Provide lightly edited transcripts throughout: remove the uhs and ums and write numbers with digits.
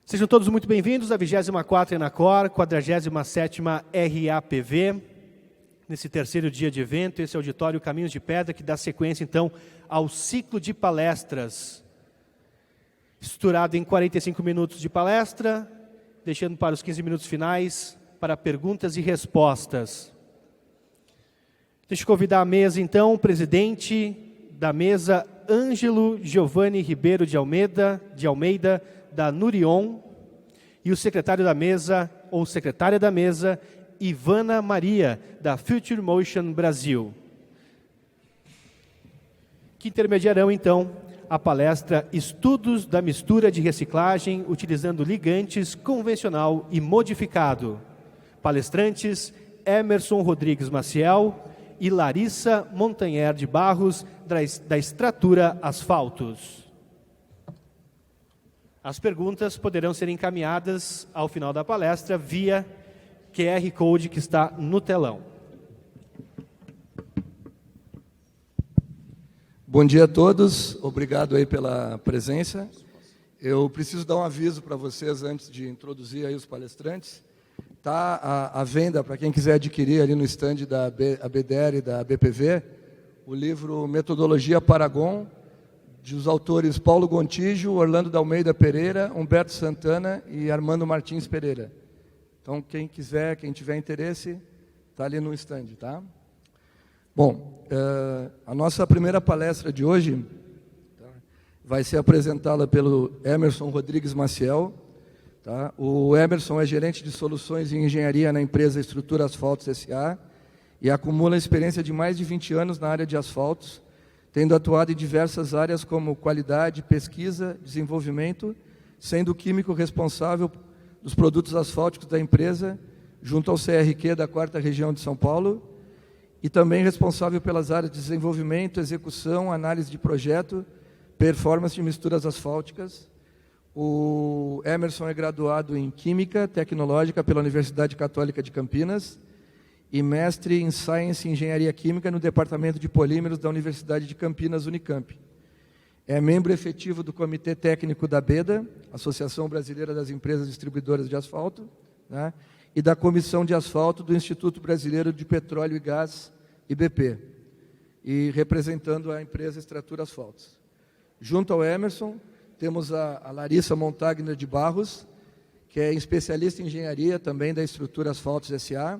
Sejam todos muito bem-vindos à 24ª Enacor, 47ª RAPV. Nesse terceiro dia de evento, esse auditório Caminhos de Pedra, que dá sequência, então, ao ciclo de palestras, estruturado em 45 minutos de palestra, deixando para os 15 minutos finais para perguntas e respostas. Deixa eu convidar à mesa, então, o presidente da mesa, Ângelo Giovanni Ribeiro de Almeida, da Nurion, e o secretário da mesa, ou secretária da mesa, Ivana Maria, da Future Motion Brasil, que intermediarão, então, a palestra Estudos da mistura de reciclagem utilizando ligantes convencional e modificado. Palestrantes Emerson Rodrigues Maciel e Larissa Montanher de Barros, da Extratura Asfaltos. As perguntas poderão ser encaminhadas ao final da palestra via QR Code que está no telão. Bom dia a todos, obrigado aí pela presença. Eu preciso dar um aviso para vocês antes de introduzir aí os palestrantes. Está à venda, para quem quiser adquirir ali no stand da ABDER e da BPV, o livro Metodologia Paragon, dos autores Paulo Gontijo, Orlando da Almeida Pereira, Humberto Santana e Armando Martins Pereira. Então, quem quiser, quem tiver interesse, está ali no stand, tá? Bom, a nossa primeira palestra de hoje vai ser apresentada pelo Emerson Rodrigues Maciel. Tá? O Emerson é gerente de soluções em engenharia na empresa Estrutura Asfaltos S.A. e acumula experiência de mais de 20 anos na área de asfaltos, tendo atuado em diversas áreas como qualidade, pesquisa, desenvolvimento, sendo o químico responsável dos produtos asfálticos da empresa, junto ao CRQ da 4ª Região de São Paulo, e também responsável pelas áreas de desenvolvimento, execução, análise de projeto, performance de misturas asfálticas. O Emerson é graduado em Química Tecnológica pela Universidade Católica de Campinas e mestre em Science e Engenharia Química no Departamento de Polímeros da Universidade de Campinas, Unicamp. É membro efetivo do Comitê Técnico da ABEDA, Associação Brasileira das Empresas Distribuidoras de Asfalto, né, e da Comissão de Asfalto do Instituto Brasileiro de Petróleo e Gás, IBP, e representando a empresa Extratura Asfaltos. Junto ao Emerson, temos a Larissa Montagner de Barros, que é especialista em engenharia também da Estrutura Asfaltos S.A.,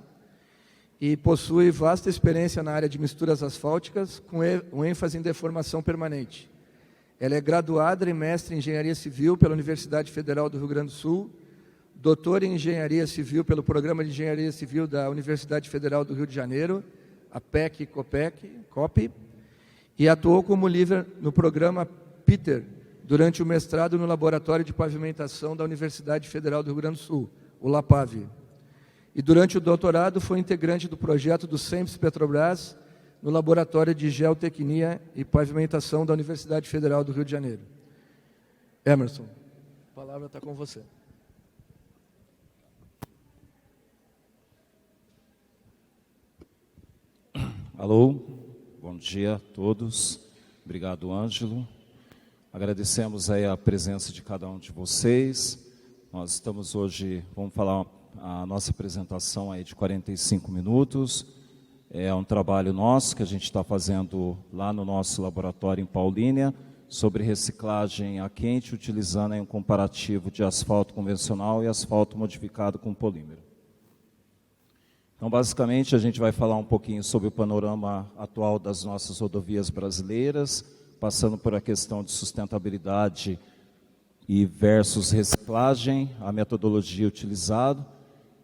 e possui vasta experiência na área de misturas asfálticas, com ênfase em deformação permanente. Ela é graduada e mestre em Engenharia Civil pela Universidade Federal do Rio Grande do Sul, doutora em Engenharia Civil pelo Programa de Engenharia Civil da Universidade Federal do Rio de Janeiro, a PEC-COPE, e atuou como líder no programa PITER, durante o mestrado no Laboratório de Pavimentação da Universidade Federal do Rio Grande do Sul, o LAPAV. E durante o doutorado foi integrante do projeto do SEMPS Petrobras, no Laboratório de Geotecnia e Pavimentação da Universidade Federal do Rio de Janeiro. Emerson, a palavra está com você. Alô, bom dia a todos. Obrigado, Ângelo. Agradecemos aí a presença de cada um de vocês. Nós estamos hoje, vamos falar a nossa apresentação aí de 45 minutos. É um trabalho nosso que a gente está fazendo lá no nosso laboratório em Paulínia, sobre reciclagem a quente, utilizando aí um comparativo de asfalto convencional e asfalto modificado com polímero. Então, basicamente, a gente vai falar um pouquinho sobre o panorama atual das nossas rodovias brasileiras, passando por a questão de sustentabilidade e versus reciclagem, a metodologia utilizada,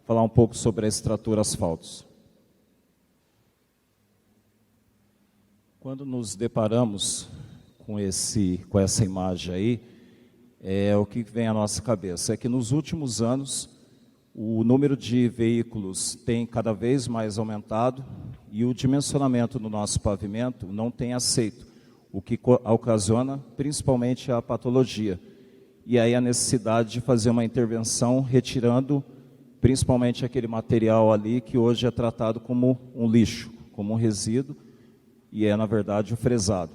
falar um pouco sobre a Extratura Asfaltos. Quando nos deparamos com essa imagem aí, o que vem à nossa cabeça é que nos últimos anos o número de veículos tem cada vez mais aumentado e o dimensionamento do nosso pavimento não tem aceito, o que ocasiona principalmente a patologia. E aí a necessidade de fazer uma intervenção retirando principalmente aquele material ali que hoje é tratado como um lixo, como um resíduo, e é na verdade o fresado.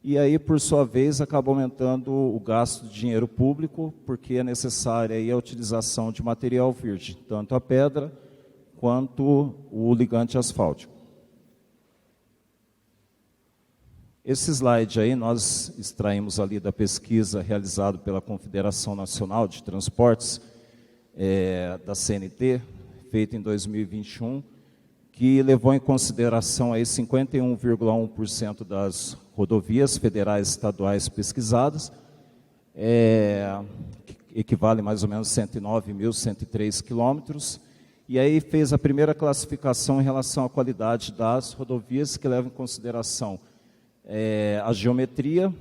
e aí, por sua vez, acaba aumentando o gasto de dinheiro público, porque é necessária aí a utilização de material virgem, tanto a pedra quanto o ligante asfáltico. Esse slide aí nós extraímos ali da pesquisa realizada pela Confederação Nacional de Transportes, da CNT, feita em 2021, que levou em consideração aí 51,1% das rodovias federais e estaduais pesquisadas, que equivale mais ou menos 109.103 quilômetros, e aí fez a primeira classificação em relação à qualidade das rodovias, que leva em consideração a geometria,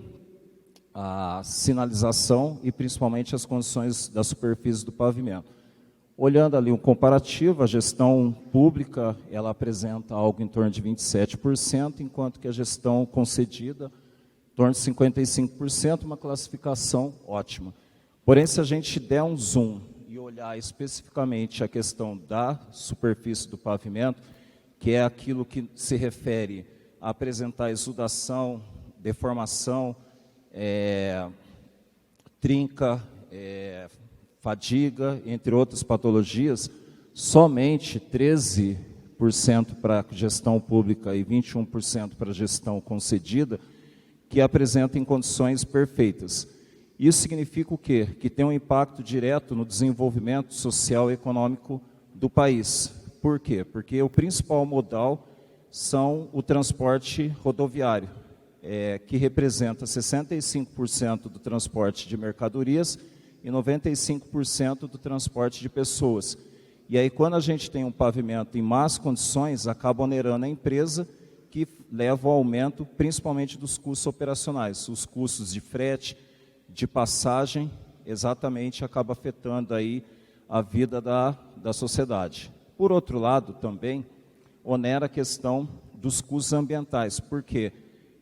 a sinalização e principalmente as condições da superfície do pavimento. Olhando ali um comparativo, a gestão pública ela apresenta algo em torno de 27%, enquanto que a gestão concedida em torno de 55%, uma classificação ótima. Porém, se a gente der um zoom e olhar especificamente a questão da superfície do pavimento, que é aquilo que se refere a apresentar exudação, deformação, trinca, fadiga, entre outras patologias, somente 13% para a gestão pública e 21% para a gestão concedida, que apresentam em condições perfeitas. Isso significa o quê? Que tem um impacto direto no desenvolvimento social e econômico do país. Por quê? Porque o principal modal são o transporte rodoviário, que representa 65% do transporte de mercadorias e 95% do transporte de pessoas. E aí, quando a gente tem um pavimento em más condições, acaba onerando a empresa, que leva ao aumento, principalmente dos custos operacionais. Os custos de frete, de passagem, exatamente acaba afetando aí a vida da sociedade. Por outro lado, também, onera a questão dos custos ambientais, porque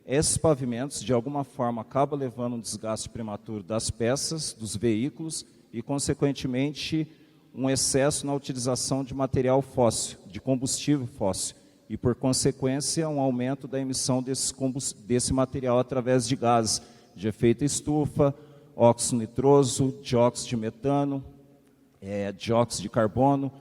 esses pavimentos, de alguma forma, acabam levando um desgaste prematuro das peças, dos veículos e, consequentemente, um excesso na utilização de material fóssil, de combustível fóssil, e, por consequência, um aumento da emissão desse material através de gases de efeito estufa, óxido nitroso, dióxido de metano, dióxido de carbono,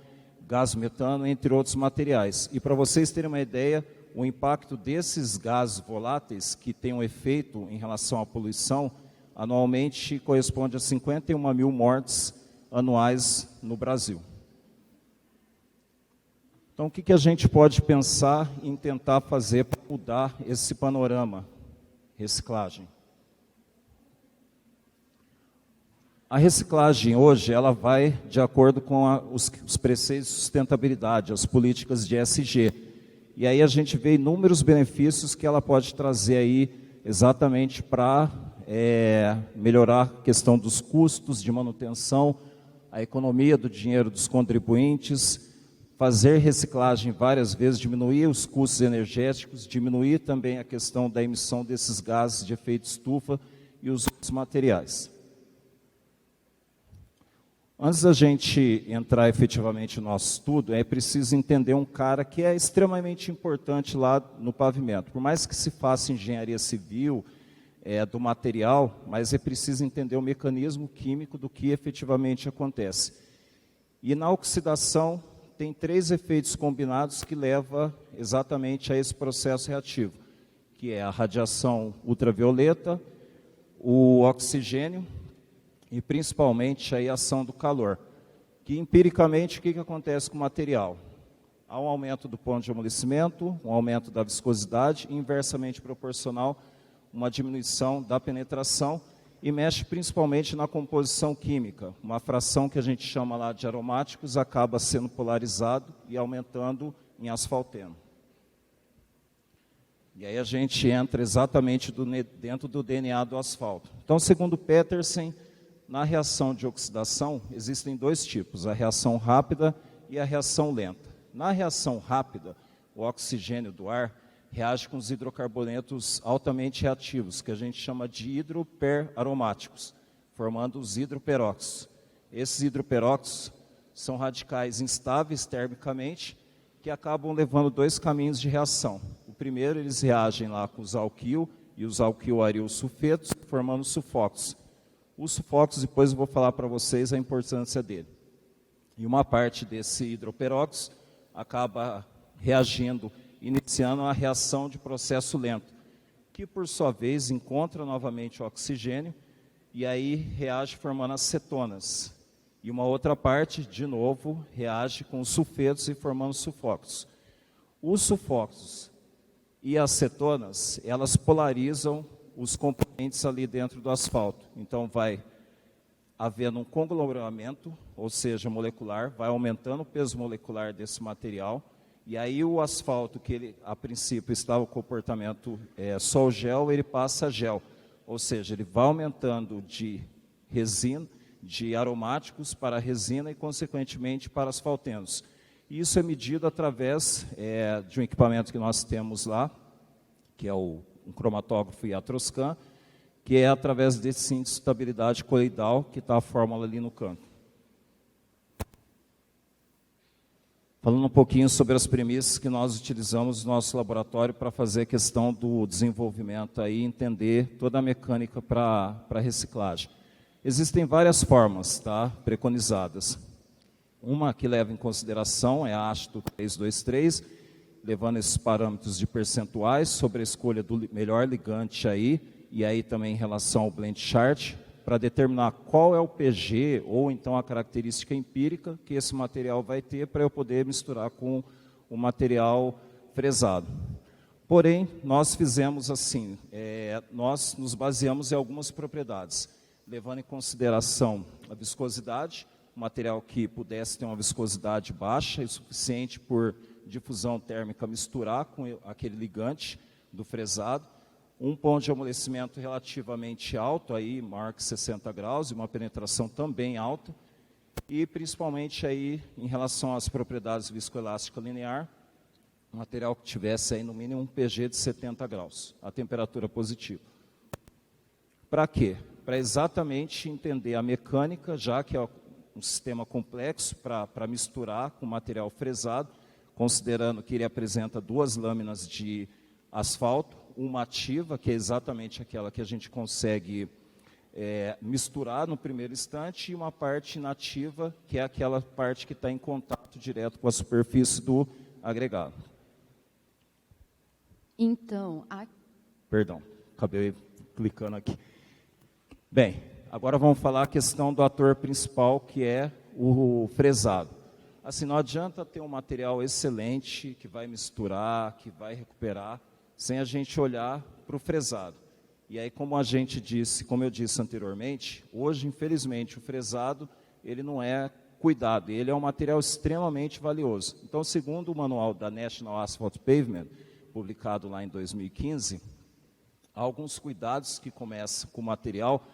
gás metano, entre outros materiais. E, para vocês terem uma ideia, o impacto desses gases voláteis, que tem um efeito em relação à poluição, anualmente corresponde a 51 mil mortes anuais no Brasil. Então, o que a gente pode pensar em tentar fazer para mudar esse panorama? Reciclagem. A reciclagem hoje, ela vai de acordo com os preceitos de sustentabilidade, as políticas de ESG. E aí a gente vê inúmeros benefícios que ela pode trazer aí exatamente para melhorar a questão dos custos de manutenção, a economia do dinheiro dos contribuintes, fazer reciclagem várias vezes, diminuir os custos energéticos, diminuir também a questão da emissão desses gases de efeito estufa e os outros materiais. Antes da gente entrar efetivamente no nosso estudo, é preciso entender um cara que é extremamente importante lá no pavimento. Por mais que se faça engenharia civil do material, mas é preciso entender o mecanismo químico do que efetivamente acontece. E na oxidação tem 3 efeitos combinados que levam exatamente a esse processo reativo, que é a radiação ultravioleta, o oxigênio, e principalmente a ação do calor, que empiricamente o que acontece com o material? Há um aumento do ponto de amolecimento, um aumento da viscosidade, e inversamente proporcional, uma diminuição da penetração, e mexe principalmente na composição química. Uma fração que a gente chama lá de aromáticos acaba sendo polarizado e aumentando em asfalteno. E aí a gente entra exatamente dentro do DNA do asfalto. Então, segundo Petersen, na reação de oxidação, existem 2 tipos, a reação rápida e a reação lenta. Na reação rápida, o oxigênio do ar reage com os hidrocarbonetos altamente reativos, que a gente chama de hidroperaromáticos, formando os hidroperóxidos. Esses hidroperóxidos são radicais instáveis termicamente, que acabam levando 2 caminhos de reação. O primeiro, eles reagem lá com os alquil e os alquil-aril-sulfetos, formando sulfox. Os sulfox, depois eu vou falar para vocês a importância dele. E uma parte desse hidroperóxido acaba reagindo, iniciando a reação de processo lento, que por sua vez encontra novamente o oxigênio e aí reage formando as cetonas. E uma outra parte, de novo, reage com os sulfetos e formando sulfóxidos. Os sulfóxidos e as cetonas, elas polarizam os componentes ali dentro do asfalto. Então vai havendo um conglomeramento, ou seja, molecular, vai aumentando o peso molecular desse material, e aí o asfalto, que ele, a princípio estava o comportamento só gel, ele passa a gel, ou seja, ele vai aumentando de resina, de aromáticos para resina e, consequentemente, para asfaltenos. E isso é medido através de um equipamento que nós temos lá, que é um cromatógrafo Iatroscan, que é através desse índice de estabilidade coloidal, que está a fórmula ali no canto. Falando um pouquinho sobre as premissas que nós utilizamos no nosso laboratório para fazer a questão do desenvolvimento aí, entender toda a mecânica para reciclagem. Existem várias formas, tá, preconizadas. Uma que leva em consideração é a ácido 323, levando esses parâmetros de percentuais sobre a escolha do melhor ligante aí, e aí também em relação ao blend chart, para determinar qual é o PG, ou então a característica empírica que esse material vai ter para eu poder misturar com o material fresado. Porém, nós fizemos assim, nós nos baseamos em algumas propriedades, levando em consideração a viscosidade, um material que pudesse ter uma viscosidade baixa e suficiente por difusão térmica misturar com aquele ligante do fresado, um ponto de amolecimento relativamente alto, aí, maior que 60 graus, e uma penetração também alta, e principalmente aí, em relação às propriedades viscoelástica linear, um material que tivesse aí, no mínimo um PG de 70 graus, a temperatura positiva. Para quê? Para exatamente entender a mecânica, já que é um sistema complexo para misturar com material fresado, considerando que ele apresenta duas lâminas de asfalto, uma ativa, que é exatamente aquela que a gente consegue misturar no primeiro instante, e uma parte inativa, que é aquela parte que está em contato direto com a superfície do agregado. Então, Perdão, acabei clicando aqui. Bem, agora vamos falar a questão do ator principal, que é o fresado. Assim, não adianta ter um material excelente, que vai misturar, que vai recuperar, sem a gente olhar para o fresado. E aí, como eu disse anteriormente, hoje, infelizmente, o fresado, ele não é cuidado, ele é um material extremamente valioso. Então, segundo o manual da National Asphalt Pavement, publicado lá em 2015, há alguns cuidados que começam com o material,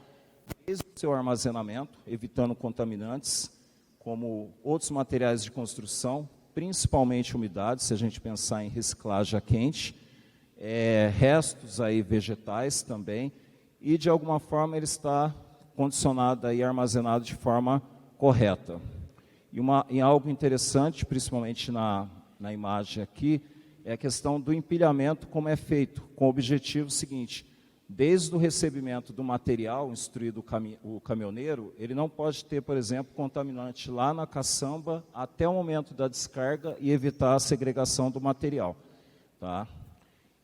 desde o seu armazenamento, evitando contaminantes, como outros materiais de construção, principalmente umidade, se a gente pensar em reciclagem a quente, restos aí vegetais também, e de alguma forma ele está condicionado e armazenado de forma correta. E algo interessante, principalmente na imagem aqui, é a questão do empilhamento, como é feito, com o objetivo seguinte: desde o recebimento do material, instruído o caminhoneiro, ele não pode ter, por exemplo, contaminante lá na caçamba até o momento da descarga e evitar a segregação do material. Tá?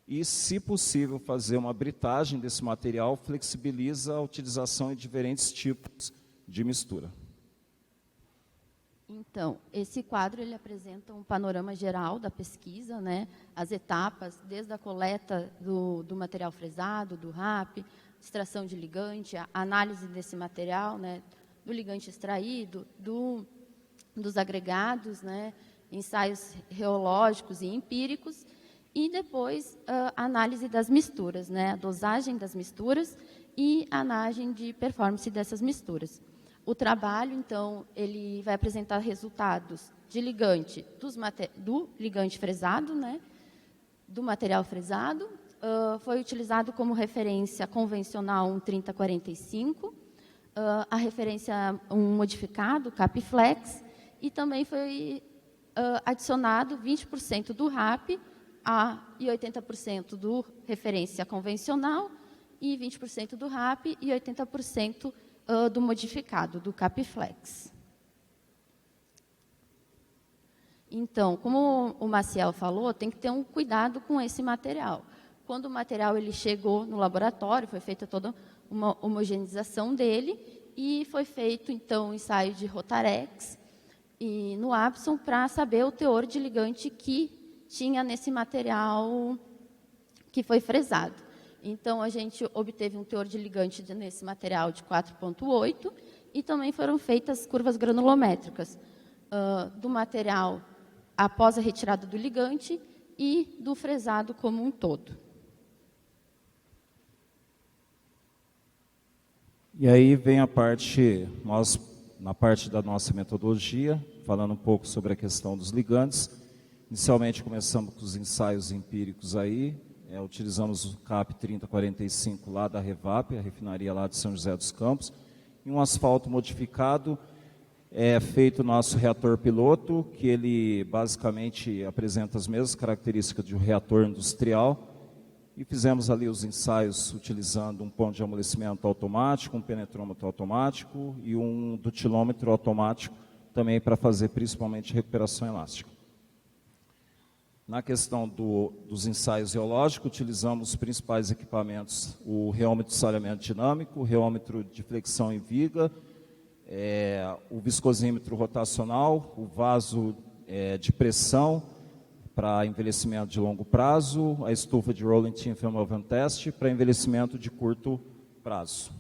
E, se possível, fazer uma britagem desse material flexibiliza a utilização de diferentes tipos de mistura. Então, esse quadro ele apresenta um panorama geral da pesquisa, né? As etapas, desde a coleta do material fresado, do RAP, extração de ligante, a análise desse material, né? Do ligante extraído, dos agregados, né? Ensaios reológicos e empíricos, e depois a análise das misturas, né? A dosagem das misturas e a análise de performance dessas misturas. O trabalho, então, ele vai apresentar resultados de ligante, do ligante fresado, né? Do material fresado. Foi utilizado como referência convencional um 3045, a referência um modificado, Capflex, e também foi adicionado 20% do RAP e 80% do referência convencional, e 20% do RAP e 80% do modificado, do Capflex. Então, como o Maciel falou, tem que ter um cuidado com esse material. Quando o material ele chegou no laboratório, foi feita toda uma homogeneização dele e foi feito, então, um ensaio de Rotarex e no Apson para saber o teor de ligante que tinha nesse material que foi fresado. Então, a gente obteve um teor de ligante nesse material de 4,8 e também foram feitas curvas granulométricas do material após a retirada do ligante e do fresado como um todo. E aí vem a parte, na parte da nossa metodologia, falando um pouco sobre a questão dos ligantes. Inicialmente começamos com os ensaios empíricos aí, utilizamos o CAP 3045 lá da Revap, a refinaria lá de São José dos Campos, e um asfalto modificado, feito o nosso reator piloto, que ele basicamente apresenta as mesmas características de um reator industrial, e fizemos ali os ensaios utilizando um ponto de amolecimento automático, um penetrômetro automático e um dutilômetro automático, também para fazer principalmente recuperação elástica. Na questão dos ensaios geológicos, utilizamos os principais equipamentos, o reômetro de salhamento dinâmico, o reômetro de flexão em viga, o viscosímetro rotacional, o vaso de pressão para envelhecimento de longo prazo, a estufa de Rolling Tin Film Oven Test para envelhecimento de curto prazo.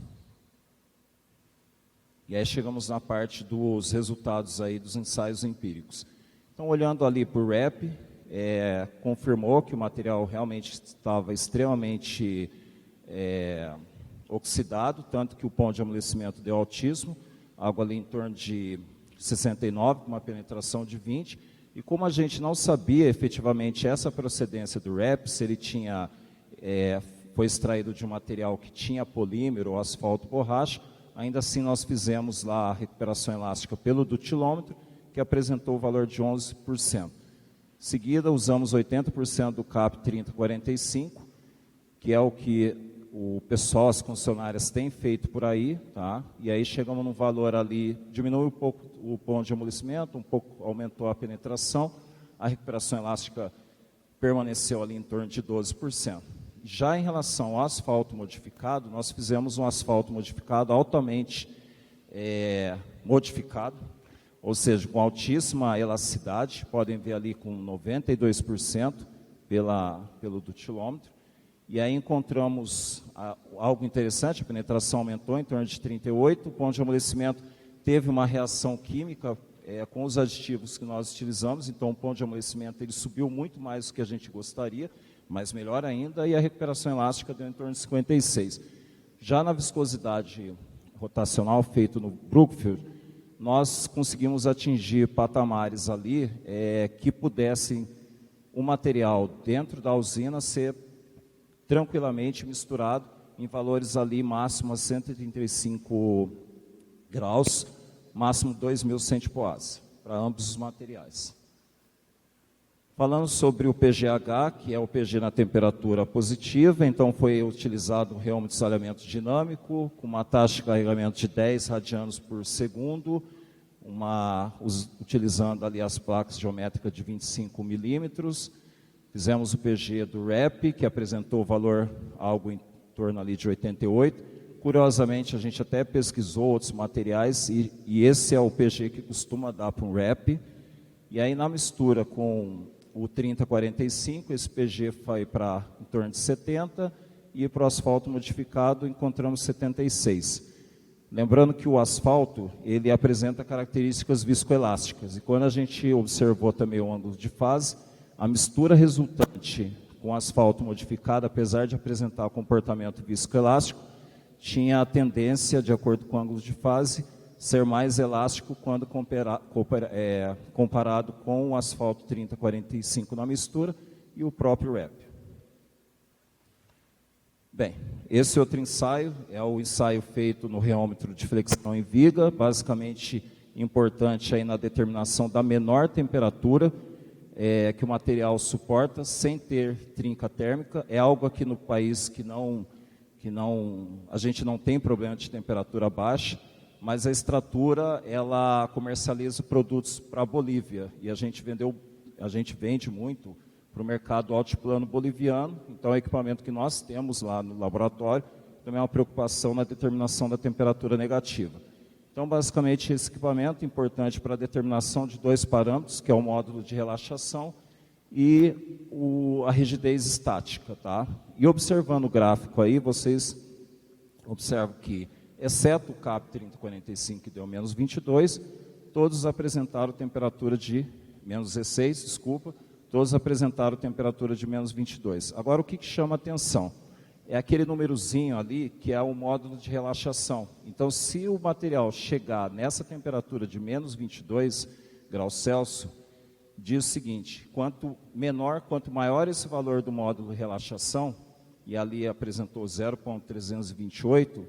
E aí chegamos na parte dos resultados aí dos ensaios empíricos. Então, olhando ali por REP, confirmou que o material realmente estava extremamente oxidado, tanto que o ponto de amolecimento deu altíssimo, água ali em torno de 69, com uma penetração de 20, e como a gente não sabia efetivamente essa procedência do REP, se ele foi extraído de um material que tinha polímero ou asfalto borracha, ainda assim nós fizemos lá a recuperação elástica pelo dutilômetro, que apresentou o valor de 11%. Em seguida, usamos 80% do CAP 3045, que é o que o pessoal, as concessionárias têm feito por aí, tá? E aí chegamos num valor ali, diminui um pouco o ponto de amolecimento, um pouco aumentou a penetração, a recuperação elástica permaneceu ali em torno de 12%. Já em relação ao asfalto modificado, nós fizemos um asfalto modificado altamente modificado, ou seja, com altíssima elasticidade, podem ver ali com 92% pelo dutilômetro. E aí encontramos algo interessante, a penetração aumentou em torno de 38%, o ponto de amolecimento teve uma reação química com os aditivos que nós utilizamos, então o ponto de amolecimento ele subiu muito mais do que a gente gostaria, mas melhor ainda, e a recuperação elástica deu em torno de 56%. Já na viscosidade rotacional feito no Brookfield, nós conseguimos atingir patamares ali que pudessem o material dentro da usina ser tranquilamente misturado em valores ali máximo a 135 graus, máximo 2.000 centipoase, para ambos os materiais. Falando sobre o PGH, que é o PG na temperatura positiva, então foi utilizado um reômetro de salhamento dinâmico, com uma taxa de carregamento de 10 radianos por segundo, utilizando ali as placas geométricas de 25 milímetros. Fizemos o PG do REP, que apresentou o valor algo em torno ali de 88. Curiosamente, a gente até pesquisou outros materiais e esse é o PG que costuma dar para um REP. E aí, na mistura com o 3045, esse PG foi para em torno de 70 e para o asfalto modificado encontramos 76. Lembrando que o asfalto, ele apresenta características viscoelásticas. E quando a gente observou também o ângulo de fase, a mistura resultante com asfalto modificado, apesar de apresentar comportamento viscoelástico, tinha a tendência, de acordo com o ângulo de fase, ser mais elástico quando comparado com o asfalto 3045 na mistura e o próprio REP. Bem, esse outro ensaio é o ensaio feito no reômetro de flexão em viga, basicamente importante aí na determinação da menor temperatura. que o material suporta sem ter trinca térmica. É algo aqui no país que a gente não tem problema de temperatura baixa, mas a Extratura, ela comercializa produtos para a Bolívia, e a gente vende muito para o mercado altiplano boliviano. Então, é um equipamento que nós temos lá no laboratório, também é uma preocupação na determinação da temperatura negativa. Então, basicamente, esse equipamento é importante para a determinação de dois parâmetros, que é o módulo de relaxação e a rigidez estática. Tá? E observando o gráfico aí, vocês observam que, exceto o CAP 3045, que deu menos 22, todos apresentaram temperatura de menos 16, desculpa, todos apresentaram temperatura de menos 22. Agora, o que chama atenção? É aquele númerozinho ali, que é o módulo de relaxação. Então, se o material chegar nessa temperatura de menos 22 graus Celsius, diz o seguinte: quanto maior esse valor do módulo de relaxação, e ali apresentou 0,328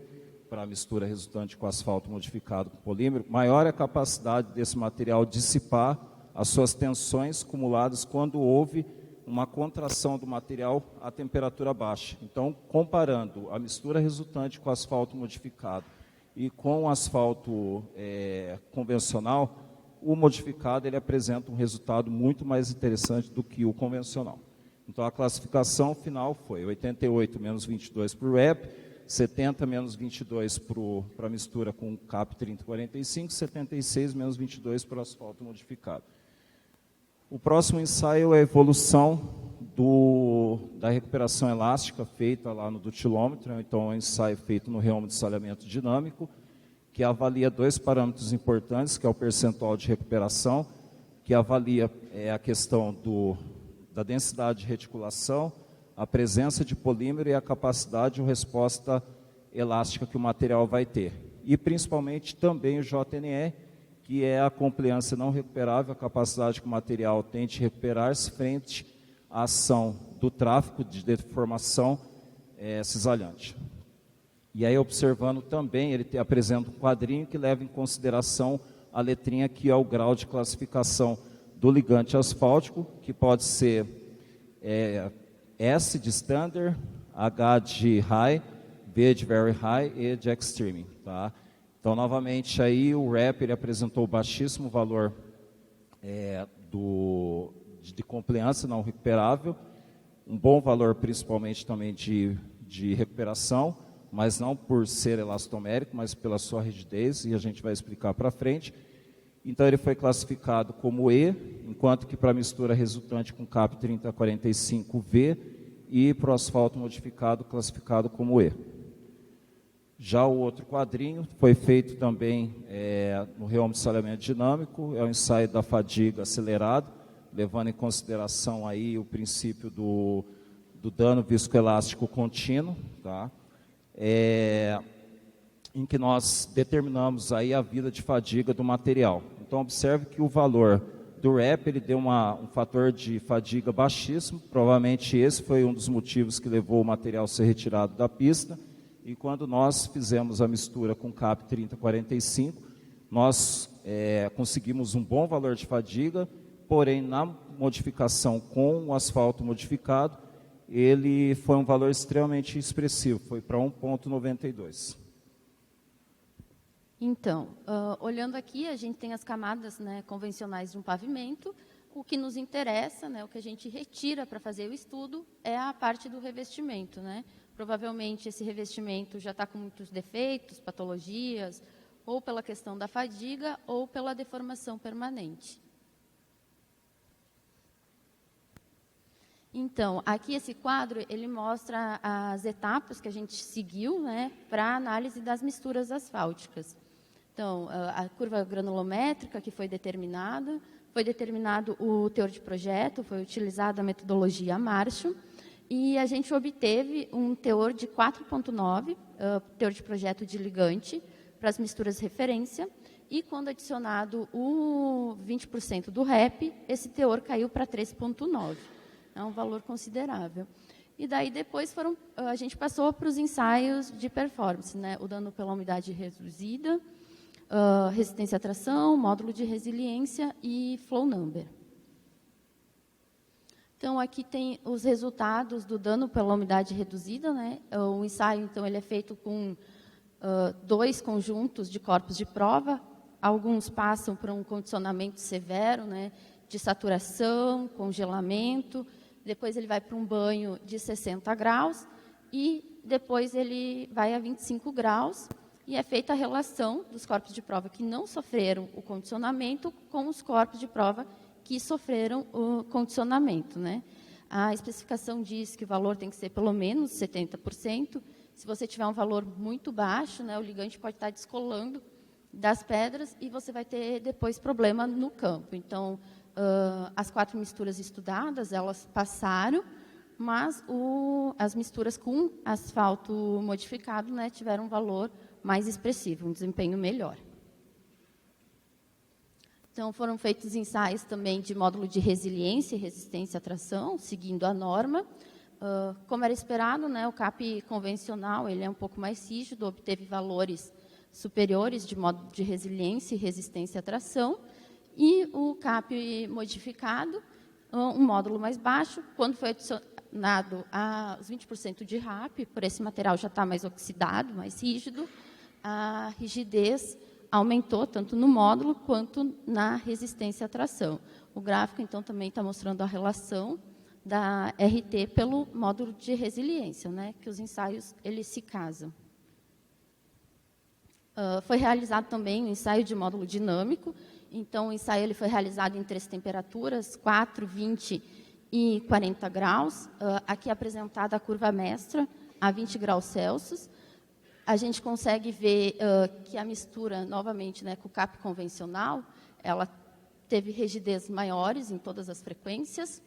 para a mistura resultante com asfalto modificado com polímero, maior é a capacidade desse material dissipar as suas tensões acumuladas quando houve uma contração do material a temperatura baixa. Então, comparando a mistura resultante com asfalto modificado e com o asfalto convencional, o modificado ele apresenta um resultado muito mais interessante do que o convencional. Então, a classificação final foi 88 menos 22 para o REP, 70 menos 22 para a mistura com CAP 3045, 76 menos 22 para o asfalto modificado. O próximo ensaio é a evolução da recuperação elástica feita lá no dutilômetro. Então, é um ensaio feito no reômetro de salhamento dinâmico, que avalia dois parâmetros importantes, que é o percentual de recuperação, que avalia a questão da densidade de reticulação, a presença de polímero e a capacidade de resposta elástica que o material vai ter. E, principalmente, também o JNE, que é a compliância não recuperável, a capacidade que o material tem de recuperar-se frente à ação do tráfego de deformação cisalhante. E aí, observando também, ele apresenta um quadrinho que leva em consideração a letrinha, que é o grau de classificação do ligante asfáltico, que pode ser S de standard, H de high, V de very high e de extreme. Tá? Então, novamente, aí o REP ele apresentou baixíssimo valor de compliância não recuperável, um bom valor principalmente também de recuperação, mas não por ser elastomérico, mas pela sua rigidez, e a gente vai explicar para frente. Então, ele foi classificado como E, enquanto que para a mistura resultante com CAP 3045, V, e para o asfalto modificado, classificado como E. Já o outro quadrinho foi feito também no reômetro de salhamento dinâmico, é o ensaio da fadiga acelerado, levando em consideração aí o princípio do dano viscoelástico contínuo, tá? Em que nós determinamos aí a vida de fadiga do material. Então, observe que o valor do REP ele deu um fator de fadiga baixíssimo, provavelmente esse foi um dos motivos que levou o material a ser retirado da pista. E quando nós fizemos a mistura com CAP 3045, nós conseguimos um bom valor de fadiga, porém na modificação com o asfalto modificado, ele foi um valor extremamente expressivo, foi para 1,92. Então, olhando aqui, a gente tem as camadas, né, convencionais de um pavimento. O que nos interessa, né, o que a gente retira para fazer o estudo, é a parte do revestimento, né? Provavelmente esse revestimento já está com muitos defeitos, patologias, ou pela questão da fadiga, ou pela deformação permanente. Então, aqui esse quadro, ele mostra as etapas que a gente seguiu, né, para a análise das misturas asfálticas. Então, a curva granulométrica que foi determinado o teor de projeto, foi utilizada a metodologia Marshall, e a gente obteve um teor de 4,9, teor de projeto de ligante, para as misturas de referência, e quando adicionado o 20% do REP, esse teor caiu para 3,9. É um valor considerável. E daí depois a gente passou para os ensaios de performance, né? O dano pela umidade reduzida, resistência à tração, módulo de resiliência e flow number. Então, aqui tem os resultados do dano pela umidade reduzida, né? O ensaio, então, ele é feito com 2 conjuntos de corpos de prova. Alguns passam por um condicionamento severo, né? De saturação, congelamento. Depois ele vai para um banho de 60 graus e depois ele vai a 25 graus e é feita a relação dos corpos de prova que não sofreram o condicionamento com os corpos de prova que sofreram o condicionamento, né? A especificação diz que o valor tem que ser pelo menos 70%. Se você tiver um valor muito baixo, né, o ligante pode estar descolando das pedras e você vai ter depois problema no campo. Então, as 4 misturas estudadas, elas passaram, mas as misturas com asfalto modificado, né, tiveram um valor mais expressivo, um desempenho melhor. Então, foram feitos ensaios também de módulo de resiliência e resistência à tração, seguindo a norma. Como era esperado, né, o CAP convencional ele é um pouco mais rígido, obteve valores superiores de módulo de resiliência e resistência à tração. E o CAP modificado, um módulo mais baixo, quando foi adicionado os 20% de RAP, por esse material já está mais oxidado, mais rígido, a rigidez aumentou tanto no módulo quanto na resistência à tração. O gráfico, então, também está mostrando a relação da RT pelo módulo de resiliência, né, que os ensaios eles se casam. Foi realizado também um ensaio de módulo dinâmico. Então, o ensaio ele foi realizado em 3 temperaturas, 4, 20 e 40 graus. Aqui é apresentada a curva mestra a 20 graus Celsius. A gente consegue ver que a mistura, novamente, né, com o CAP convencional, ela teve rigidez maiores em todas as frequências,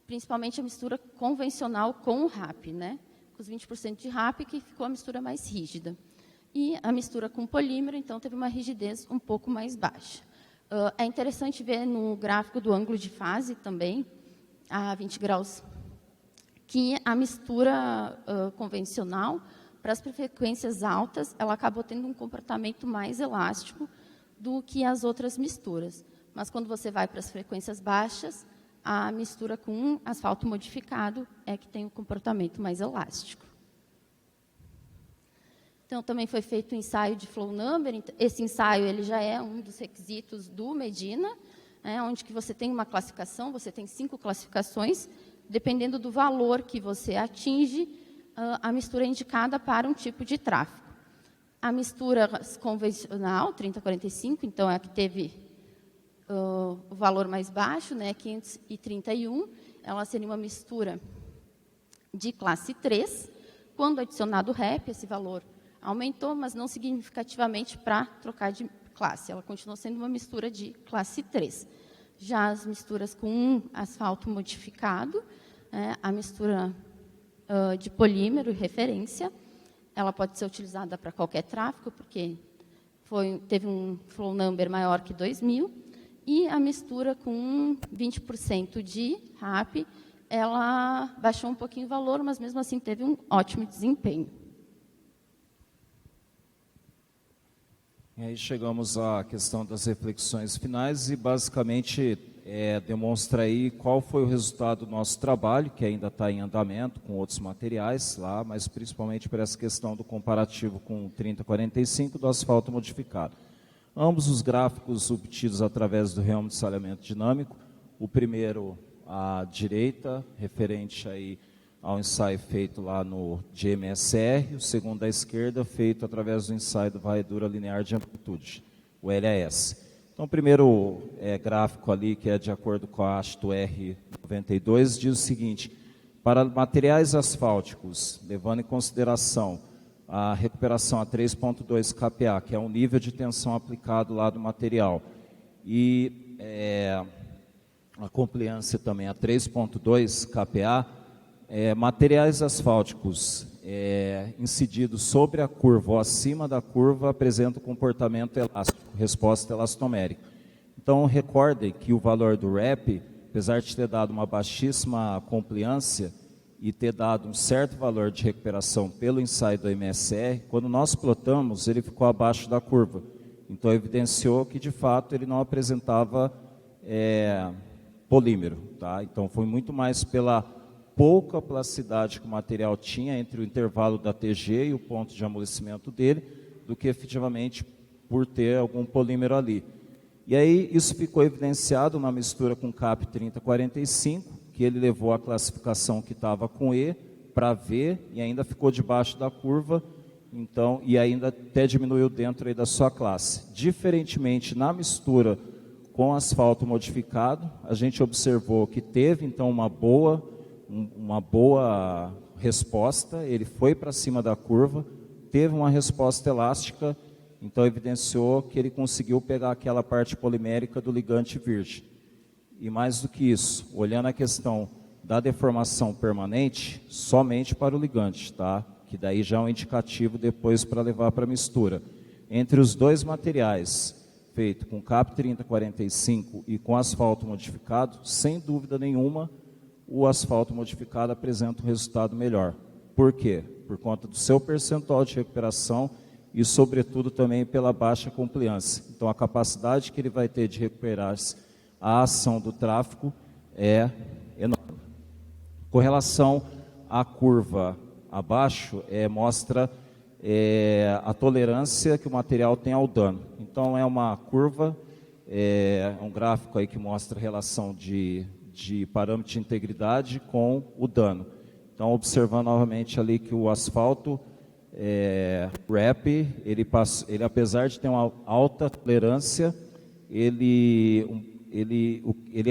principalmente a mistura convencional com o RAP, né, com os 20% de RAP, que ficou a mistura mais rígida. E a mistura com polímero, então, teve uma rigidez um pouco mais baixa. É interessante ver no gráfico do ângulo de fase também, a 20 graus, que a mistura convencional, para as frequências altas, ela acabou tendo um comportamento mais elástico do que as outras misturas. Mas, quando você vai para as frequências baixas, a mistura com asfalto modificado é que tem um comportamento mais elástico. Então, também foi feito o ensaio de flow number. Esse ensaio ele já é um dos requisitos do Medina, onde que você tem uma classificação, você tem 5 classificações, dependendo do valor que você atinge, a mistura é indicada para um tipo de tráfego. A mistura convencional, 3045, então é a que teve o valor mais baixo, né, 531, ela seria uma mistura de classe 3. Quando adicionado o REP, esse valor aumentou, mas não significativamente para trocar de classe. Ela continuou sendo uma mistura de classe 3. Já as misturas com asfalto modificado, a mistura de polímero e referência, ela pode ser utilizada para qualquer tráfego, porque teve um flow number maior que 2.000, e a mistura com 20% de RAP, ela baixou um pouquinho o valor, mas mesmo assim teve um ótimo desempenho. E aí chegamos à questão das reflexões finais e basicamente demonstra aí qual foi o resultado do nosso trabalho, que ainda está em andamento com outros materiais lá, mas principalmente por essa questão do comparativo com o 3045 do asfalto modificado. Ambos os gráficos obtidos através do ramo de salhamento dinâmico, o primeiro à direita, referente aí ao ensaio feito lá no GMSR, o segundo à esquerda, feito através do ensaio do varredura linear de amplitude, o LAS. Então, o primeiro gráfico ali, que é de acordo com a ASTO R92, diz o seguinte: para materiais asfálticos, levando em consideração a recuperação a 3.2 kPa, que é o nível de tensão aplicado lá do material, e a compliância também a 3.2 kPa, materiais asfálticos incididos sobre a curva ou acima da curva apresentam comportamento elástico, resposta elastomérica. Então, recordem que o valor do REP, apesar de ter dado uma baixíssima compliância e ter dado um certo valor de recuperação pelo ensaio do MSR, quando nós plotamos, ele ficou abaixo da curva. Então, evidenciou que, de fato, ele não apresentava polímero, tá? Então foi muito mais pela pouca plasticidade que o material tinha entre o intervalo da TG e o ponto de amolecimento dele, do que efetivamente por ter algum polímero ali. E aí isso ficou evidenciado na mistura com CAP 3045, que ele levou a classificação que estava com E para V e ainda ficou debaixo da curva, então, e ainda até diminuiu dentro aí da sua classe. Diferentemente, na mistura com asfalto modificado, a gente observou que teve então uma boa resposta, ele foi para cima da curva, teve uma resposta elástica, então evidenciou que ele conseguiu pegar aquela parte polimérica do ligante virgem. E mais do que isso, olhando a questão da deformação permanente, somente para o ligante, tá? Que daí já é um indicativo depois para levar para a mistura. Entre os dois materiais, feito com CAP 3045 e com asfalto modificado, sem dúvida nenhuma, o asfalto modificado apresenta um resultado melhor. Por quê? Por conta do seu percentual de recuperação e, sobretudo, também pela baixa compliance. Então, a capacidade que ele vai ter de recuperar-se à ação do tráfego é enorme. Com relação à curva abaixo, mostra a tolerância que o material tem ao dano. Então, é uma curva, um gráfico aí que mostra a relação de parâmetro de integridade com o dano. Então, observando novamente ali que o asfalto RAP, ele apesar de ter uma alta tolerância, ele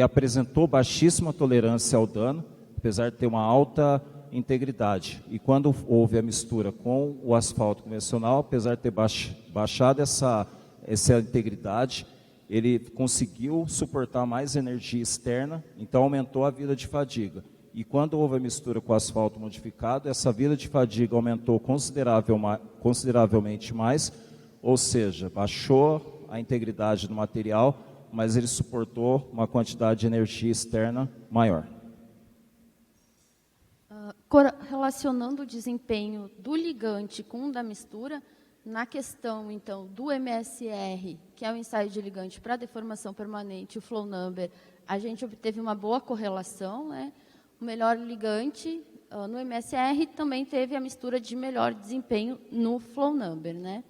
apresentou baixíssima tolerância ao dano, apesar de ter uma alta integridade. E quando houve a mistura com o asfalto convencional, apesar de ter baixado essa integridade, ele conseguiu suportar mais energia externa, então aumentou a vida de fadiga. E quando houve a mistura com o asfalto modificado, essa vida de fadiga aumentou consideravelmente mais, ou seja, baixou a integridade do material, mas ele suportou uma quantidade de energia externa maior. Relacionando o desempenho do ligante com o da mistura, na questão, então, do MSR, que é o ensaio de ligante para deformação permanente, o flow number, a gente obteve uma boa correlação, né? O melhor ligante no MSR também teve a mistura de melhor desempenho no flow number, né?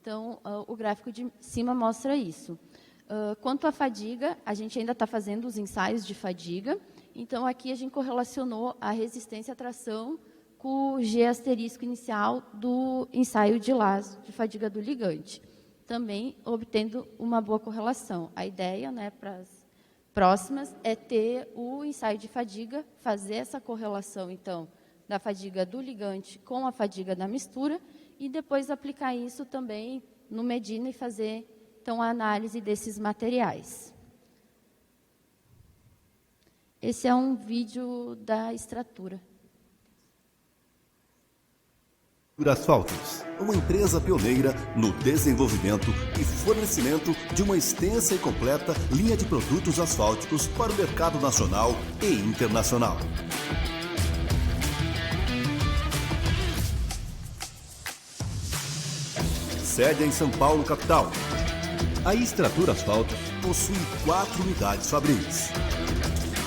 Então, o gráfico de cima mostra isso. Quanto à fadiga, a gente ainda está fazendo os ensaios de fadiga, então aqui a gente correlacionou a resistência à tração com o G asterisco inicial do ensaio de Lazo, de fadiga do ligante, também obtendo uma boa correlação. A ideia, né, para as próximas é ter o ensaio de fadiga, fazer essa correlação, então, da fadiga do ligante com a fadiga da mistura e depois aplicar isso também no Medina e fazer, então, a análise desses materiais. Esse é um vídeo da extratura. Asfaltos, uma empresa pioneira no desenvolvimento e fornecimento de uma extensa e completa linha de produtos asfálticos para o mercado nacional e internacional. Sede em São Paulo, capital. A Extratura Asfaltos possui 4 unidades fabris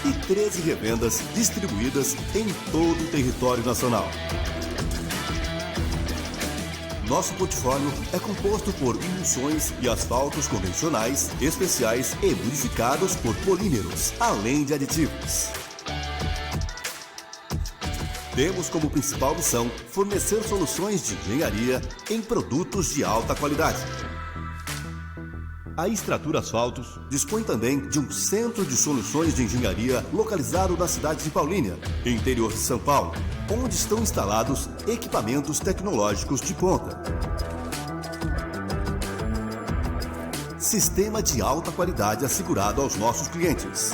e 13 revendas distribuídas em todo o território nacional. Nosso portfólio é composto por emulsões e asfaltos convencionais, especiais e modificados por polímeros, além de aditivos. Temos como principal missão fornecer soluções de engenharia em produtos de alta qualidade. A Extratura Asfaltos dispõe também de um centro de soluções de engenharia localizado na cidade de Paulínia, interior de São Paulo, onde estão instalados equipamentos tecnológicos de ponta. Sistema de alta qualidade assegurado aos nossos clientes.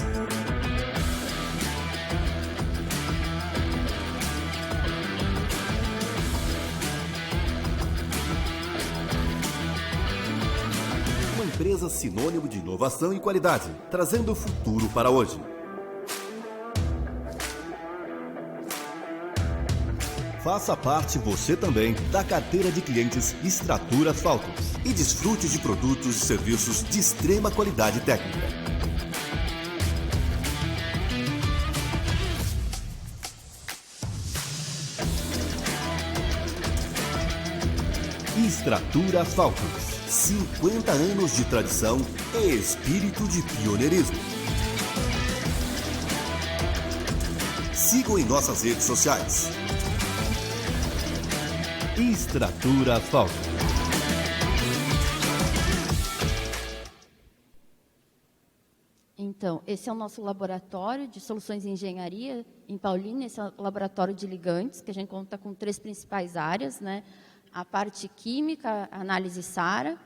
Empresa sinônimo de inovação e qualidade, trazendo o futuro para hoje. Faça parte você também da carteira de clientes Extratura Asfaltos e desfrute de produtos e serviços de extrema qualidade técnica. Istratura Asfaltos, 50 anos de tradição e espírito de pioneirismo. Sigam em nossas redes sociais. Istratura Asfaltos. Então, esse é o nosso laboratório de soluções em engenharia em Paulínia. Esse é o laboratório de ligantes, que a gente conta com 3 principais áreas, né? A parte química, a análise SARA,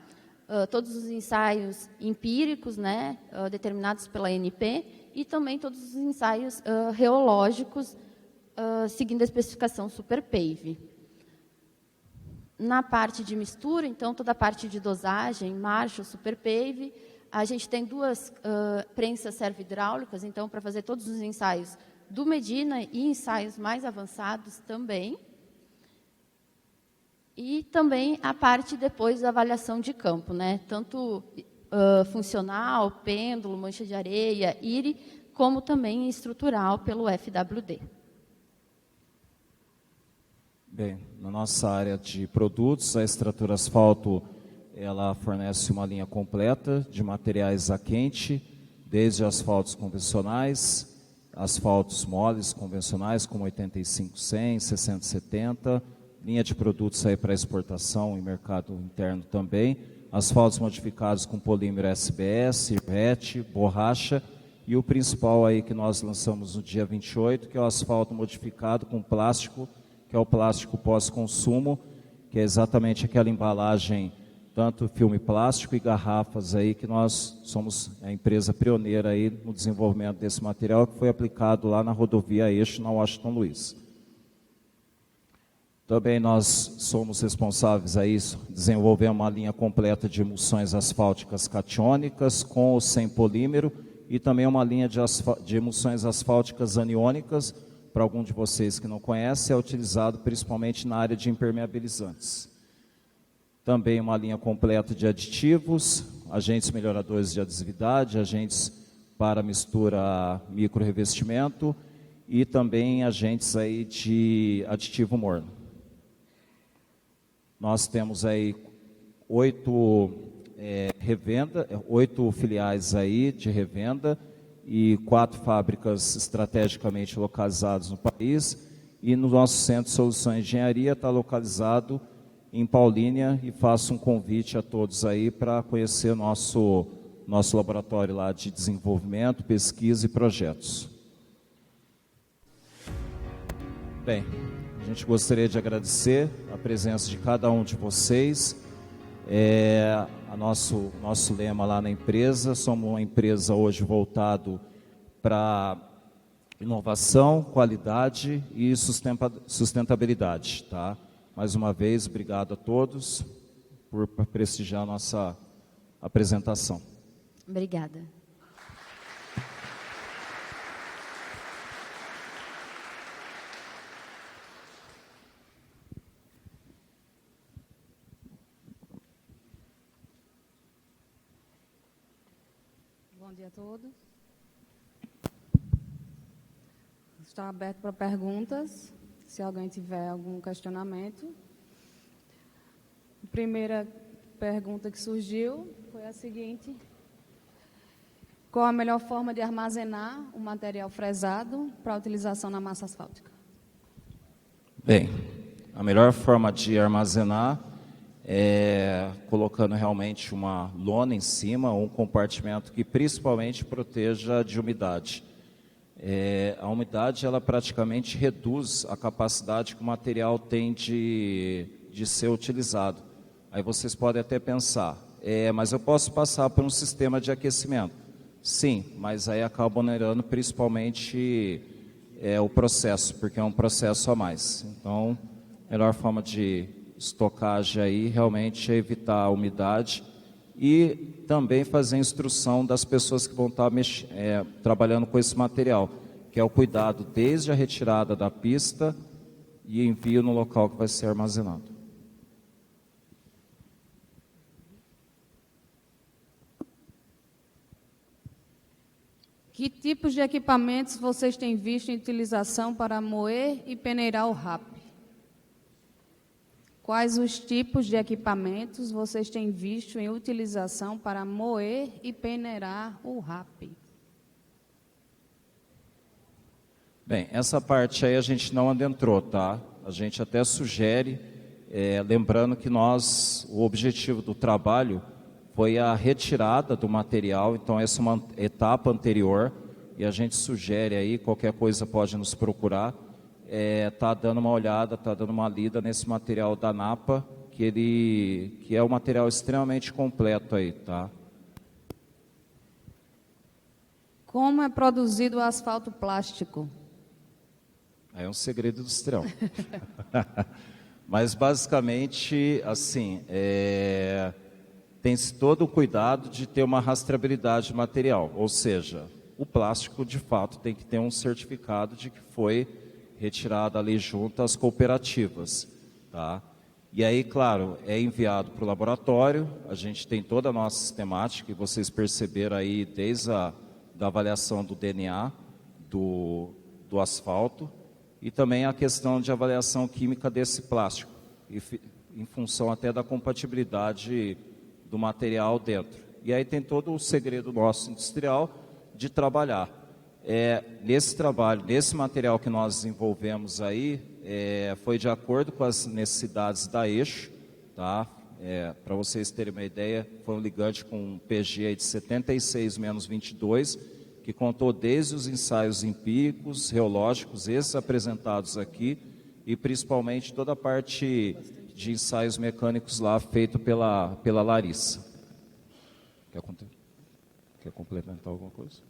todos os ensaios empíricos, né? Determinados pela ANP, e também todos os ensaios reológicos, seguindo a especificação SuperPave. Na parte de mistura, então, toda a parte de dosagem, Marshall, SuperPave. A gente tem 2 prensas servo-hidráulicas, então, para fazer todos os ensaios do Medina e ensaios mais avançados também. E também a parte depois da avaliação de campo, né? Tanto funcional, pêndulo, mancha de areia, IRI, como também estrutural pelo FWD. Bem, na nossa área de produtos, a Istratura Asfalto, ela fornece uma linha completa de materiais a quente, desde asfaltos convencionais, asfaltos moles convencionais, como 85-100, 60-70, linha de produtos aí para exportação e mercado interno também, asfaltos modificados com polímero SBS, RET, borracha, e o principal aí que nós lançamos no dia 28, que é o asfalto modificado com plástico, que é o plástico pós-consumo, que é exatamente aquela embalagem, tanto filme plástico e garrafas aí, que nós somos a empresa pioneira aí no desenvolvimento desse material, que foi aplicado lá na rodovia Eixo, na Washington Luiz. Também nós somos responsáveis aí, desenvolvemos uma linha completa de emulsões asfálticas catiônicas com ou sem polímero, e também uma linha de emulsões asfálticas aniônicas, para algum de vocês que não conhecem, é utilizado principalmente na área de impermeabilizantes. Também uma linha completa de aditivos, agentes melhoradores de adesividade, agentes para mistura micro-revestimento e também agentes aí de aditivo morno. Nós temos aí 8 filiais aí de revenda e 4 fábricas estrategicamente localizadas no país, e no nosso Centro de Soluções de Engenharia está localizado em Paulínia, e faço um convite a todos aí para conhecer nosso laboratório lá de desenvolvimento, pesquisa e projetos. Bem, a gente gostaria de agradecer a presença de cada um de vocês. Nosso lema lá na empresa, somos uma empresa hoje voltado para inovação, qualidade e sustentabilidade, tá? Mais uma vez, obrigado a todos por prestigiar a nossa apresentação. Obrigada. Bom dia a todos. Está aberto para perguntas, se alguém tiver algum questionamento. A primeira pergunta que surgiu foi a seguinte: qual a melhor forma de armazenar o material fresado para utilização na massa asfáltica? Bem, a melhor forma de armazenar é colocando realmente uma lona em cima, ou um compartimento que principalmente proteja de umidade. A umidade, ela praticamente reduz a capacidade que o material tem de ser utilizado. Aí vocês podem até pensar, mas eu posso passar por um sistema de aquecimento? Sim, mas aí acaba onerando principalmente o processo, porque é um processo a mais. Então, a melhor forma de estocagem aí realmente é evitar a umidade e também fazer a instrução das pessoas que vão estar trabalhando com esse material, que é o cuidado desde a retirada da pista e envio no local que vai ser armazenado. Que tipos de equipamentos vocês têm visto em utilização para moer e peneirar o RAP? Quais os tipos de equipamentos vocês têm visto em utilização para moer e peneirar o RAP? Bem, essa parte aí a gente não adentrou, tá? A gente até sugere, lembrando que o objetivo do trabalho foi a retirada do material, então essa é uma etapa anterior, e a gente sugere aí, qualquer coisa pode nos procurar, tá dando uma olhada, tá dando uma lida nesse material da Napa, que é um material extremamente completo aí, tá? Como é produzido o asfalto plástico? É um segredo industrial. Mas, basicamente, assim, tem-se todo o cuidado de ter uma rastreabilidade material. Ou seja, o plástico, de fato, tem que ter um certificado de que foi retirado ali junto às cooperativas. Tá? E aí, claro, é enviado para o laboratório. A gente tem toda a nossa sistemática, e vocês perceberam aí, desde da avaliação do DNA do asfalto, e também a questão de avaliação química desse plástico, em função até da compatibilidade do material dentro. E aí tem todo o segredo nosso industrial de trabalhar. Nesse trabalho, nesse material que nós desenvolvemos aí, foi de acordo com as necessidades da Eixo, tá? Para vocês terem uma ideia, foi um ligante com um PG aí de 76-22, que contou desde os ensaios empíricos, reológicos, esses apresentados aqui, e principalmente toda a parte de ensaios mecânicos lá, feito pela Larissa. Quer complementar alguma coisa?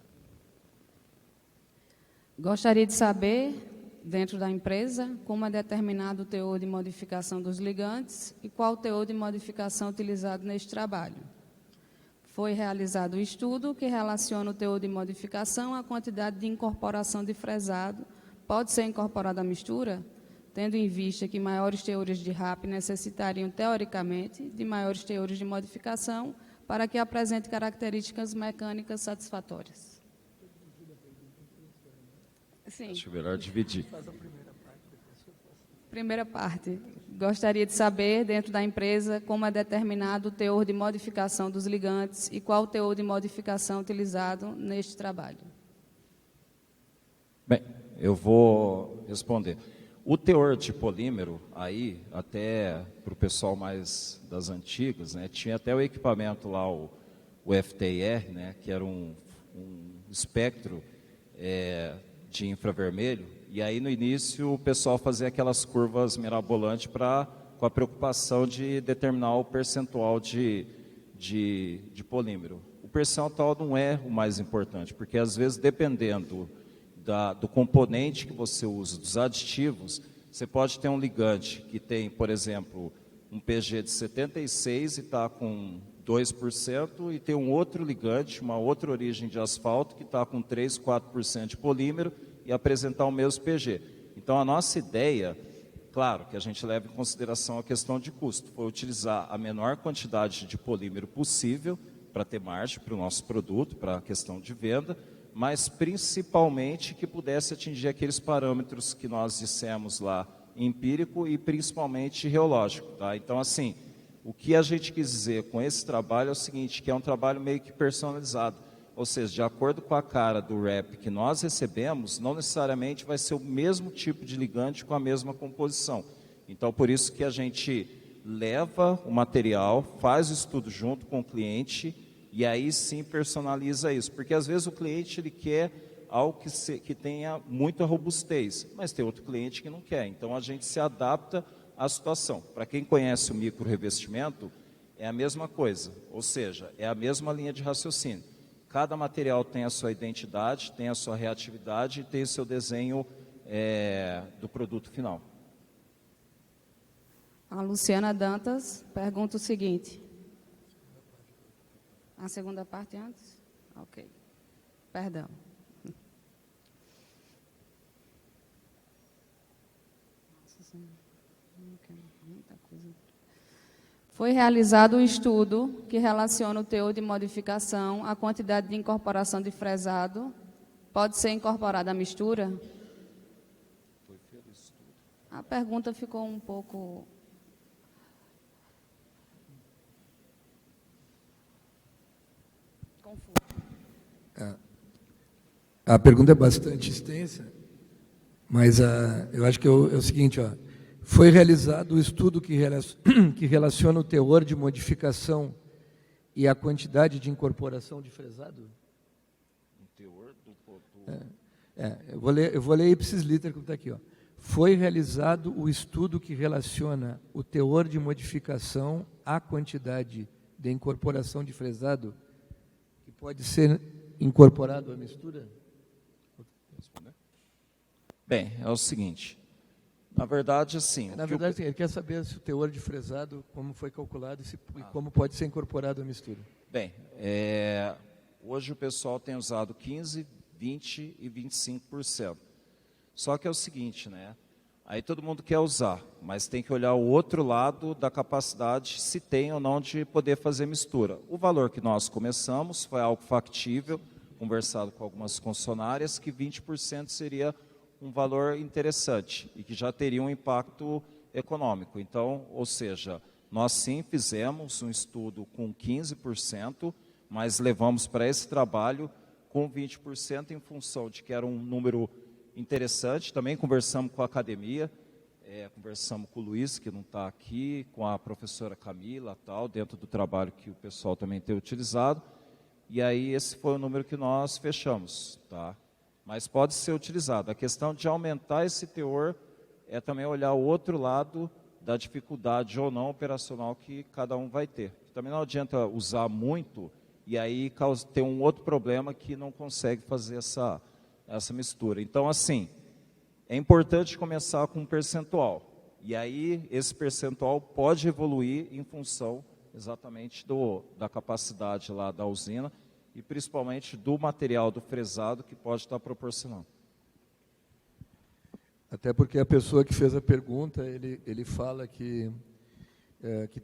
Gostaria de saber, dentro da empresa, como é determinado o teor de modificação dos ligantes e qual o teor de modificação utilizado neste trabalho. Foi realizado um estudo que relaciona o teor de modificação à quantidade de incorporação de fresado. Pode ser incorporada à mistura, tendo em vista que maiores teores de RAP necessitariam, teoricamente, de maiores teores de modificação para que apresente características mecânicas satisfatórias. Sim. Acho melhor dividir. Primeira parte. Gostaria de saber, dentro da empresa, como é determinado o teor de modificação dos ligantes e qual o teor de modificação utilizado neste trabalho. Bem, eu vou responder. O teor de polímero, aí, até para o pessoal mais das antigas, né, tinha até o equipamento lá, o FTIR, né, que era um espectro de infravermelho, e aí no início o pessoal fazia aquelas curvas mirabolantes com a preocupação de determinar o percentual de polímero. O percentual não é o mais importante, porque às vezes dependendo do componente que você usa, dos aditivos, você pode ter um ligante que tem, por exemplo, um PG de 76 e está com 2%, e tem um outro ligante, uma outra origem de asfalto, que está com 3, 4% de polímero e apresentar o mesmo PG. Então, a nossa ideia, claro, que a gente leva em consideração a questão de custo, foi utilizar a menor quantidade de polímero possível para ter margem para o nosso produto, para a questão de venda, mas principalmente que pudesse atingir aqueles parâmetros que nós dissemos lá, empírico e principalmente reológico. Tá? Então, assim, o que a gente quis dizer com esse trabalho é o seguinte, que é um trabalho meio que personalizado, ou seja, de acordo com a cara do RAP que nós recebemos, não necessariamente vai ser o mesmo tipo de ligante com a mesma composição. Então, por isso que a gente leva o material, faz o estudo junto com o cliente e aí sim personaliza isso, porque às vezes o cliente ele quer algo que tenha muita robustez, mas tem outro cliente que não quer, então a gente se adapta à situação. Para quem conhece o micro revestimento, é a mesma coisa, ou seja, é a mesma linha de raciocínio. Cada material tem a sua identidade, tem a sua reatividade e tem o seu desenho do produto final. A Luciana Dantas pergunta o seguinte. A segunda parte antes? Ok. Perdão. Foi realizado um estudo que relaciona o teor de modificação à quantidade de incorporação de fresado. Pode ser incorporada à mistura? A pergunta ficou um pouco A pergunta é bastante extensa, mas eu acho que é o seguinte, ó, foi realizado o estudo que relaciona o teor de modificação e a quantidade de incorporação de fresado? O teor do... Eu vou ler ipsis liter, como está aqui. Ó. Foi realizado o estudo que relaciona o teor de modificação à quantidade de incorporação de fresado que pode ser incorporado à mistura? Bem, é o seguinte, na verdade, assim... Na verdade, ele quer saber se o teor de fresado, como foi calculado e como pode ser incorporado à mistura. Bem, hoje o pessoal tem usado 15%, 20% e 25%. Só que é o seguinte, né? Aí todo mundo quer usar, mas tem que olhar o outro lado da capacidade, se tem ou não de poder fazer mistura. O valor que nós começamos foi algo factível, conversado com algumas concessionárias, que 20% seria um valor interessante e que já teria um impacto econômico. Então, ou seja, nós sim fizemos um estudo com 15%, mas levamos para esse trabalho com 20% em função de que era um número interessante. Também conversamos com a academia, conversamos com o Luiz, que não está aqui, com a professora Camila, tal, dentro do trabalho que o pessoal também tem utilizado. E aí esse foi o número que nós fechamos, tá? Mas pode ser utilizado. A questão de aumentar esse teor é também olhar o outro lado da dificuldade ou não operacional que cada um vai ter. Também não adianta usar muito e aí ter um outro problema que não consegue fazer essa mistura. Então, assim, é importante começar com um percentual. E aí esse percentual pode evoluir em função exatamente da capacidade lá da usina e principalmente do material do fresado que pode estar proporcionando. Até porque a pessoa que fez a pergunta, ele fala que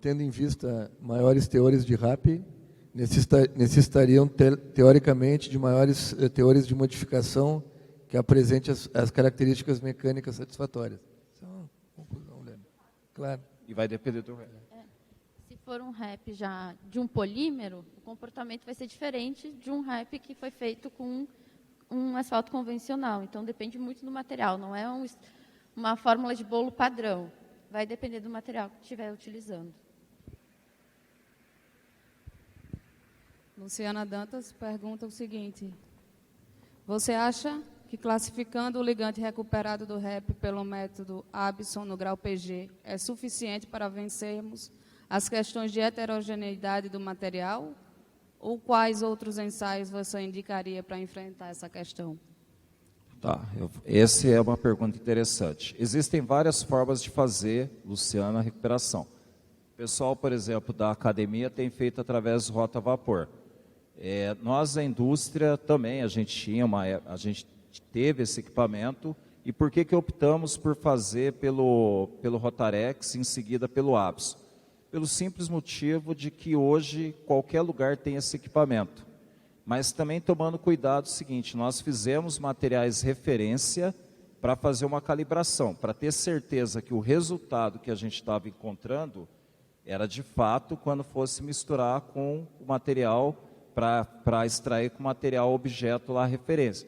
tendo em vista maiores teores de RAP, necessitariam, teoricamente, de maiores teores de modificação que apresente as características mecânicas satisfatórias. Isso é uma conclusão, Lembra? Claro. E vai depender do RAP. Se for um RAP já de um polímero, o comportamento vai ser diferente de um RAP que foi feito com um asfalto convencional. Então, depende muito do material, não é uma fórmula de bolo padrão. Vai depender do material que estiver utilizando. Luciana Dantas pergunta o seguinte: você acha que classificando o ligante recuperado do REP pelo método Abson no grau PG é suficiente para vencermos as questões de heterogeneidade do material? Ou quais outros ensaios você indicaria para enfrentar essa questão? Tá, essa é uma pergunta interessante. Existem várias formas de fazer, Luciana, a recuperação. O pessoal, por exemplo, da academia tem feito através do rota vapor. Nós, da indústria, também, a gente teve esse equipamento. E por que optamos por fazer pelo Rotarex, em seguida pelo Abson? Pelo simples motivo de que hoje qualquer lugar tem esse equipamento. Mas também tomando cuidado o seguinte, nós fizemos materiais referência para fazer uma calibração, para ter certeza que o resultado que a gente estava encontrando era de fato quando fosse misturar com o material para extrair com o material objeto lá referência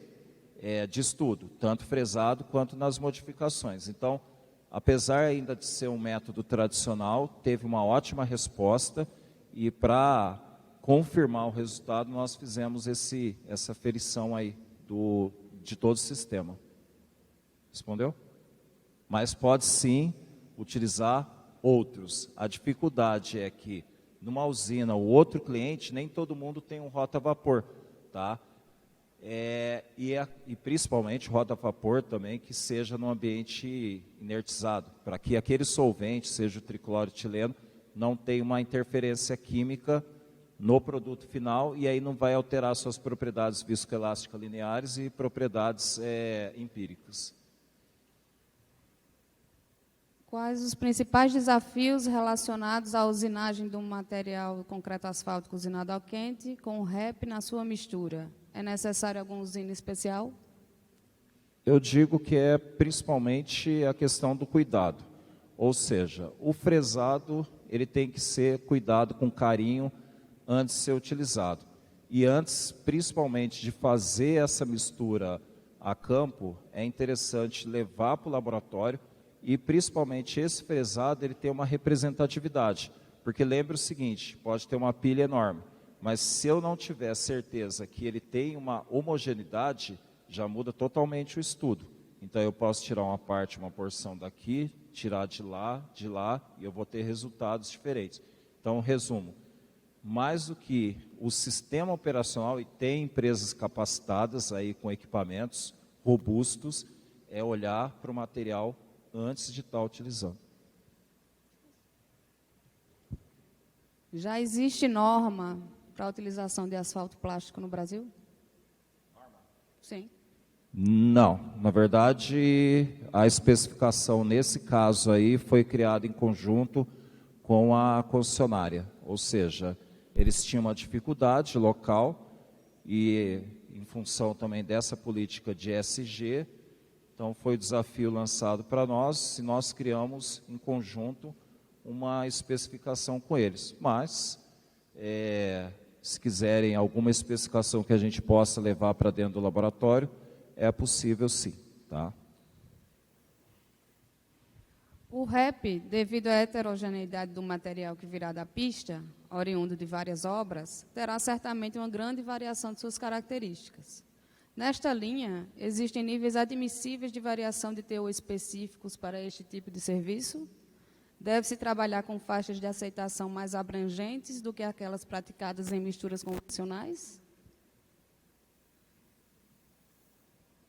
de estudo, tanto fresado quanto nas modificações. Então, apesar ainda de ser um método tradicional, teve uma ótima resposta e para confirmar o resultado nós fizemos essa ferição aí de todo o sistema. Respondeu? Mas pode sim utilizar outros. A dificuldade é que numa usina ou outro cliente, nem todo mundo tem um rota vapor, tá? E principalmente rota vapor também que seja no ambiente inertizado, para que aquele solvente, seja o tricloro etileno, não tenha uma interferência química no produto final e aí não vai alterar suas propriedades viscoelásticas lineares e propriedades empíricas. Quais os principais desafios relacionados à usinagem de um material concreto asfáltico usinado ao quente com o REP na sua mistura? É necessário alguma usina especial? Eu digo que é principalmente a questão do cuidado. Ou seja, o fresado ele tem que ser cuidado com carinho antes de ser utilizado. E antes, principalmente, de fazer essa mistura a campo, é interessante levar para o laboratório e, principalmente, esse fresado ele tem uma representatividade. Porque lembre o seguinte, pode ter uma pilha enorme, mas se eu não tiver certeza que ele tem uma homogeneidade, já muda totalmente o estudo. Então, eu posso tirar uma parte, uma porção daqui, tirar de lá, e eu vou ter resultados diferentes. Então, resumo, mais do que o sistema operacional, e tem empresas capacitadas aí com equipamentos robustos, é olhar para o material antes de estar utilizando. Já existe norma para a utilização de asfalto plástico no Brasil? Sim. Não, na verdade, a especificação nesse caso aí foi criada em conjunto com a concessionária, ou seja, eles tinham uma dificuldade local e em função também dessa política de ESG, então foi o desafio lançado para nós e nós criamos em conjunto uma especificação com eles. Mas, se quiserem alguma especificação que a gente possa levar para dentro do laboratório, é possível sim, tá? O REP, devido à heterogeneidade do material que virá da pista, oriundo de várias obras, terá certamente uma grande variação de suas características. Nesta linha, existem níveis admissíveis de variação de teor específicos para este tipo de serviço? Deve-se trabalhar com faixas de aceitação mais abrangentes do que aquelas praticadas em misturas convencionais?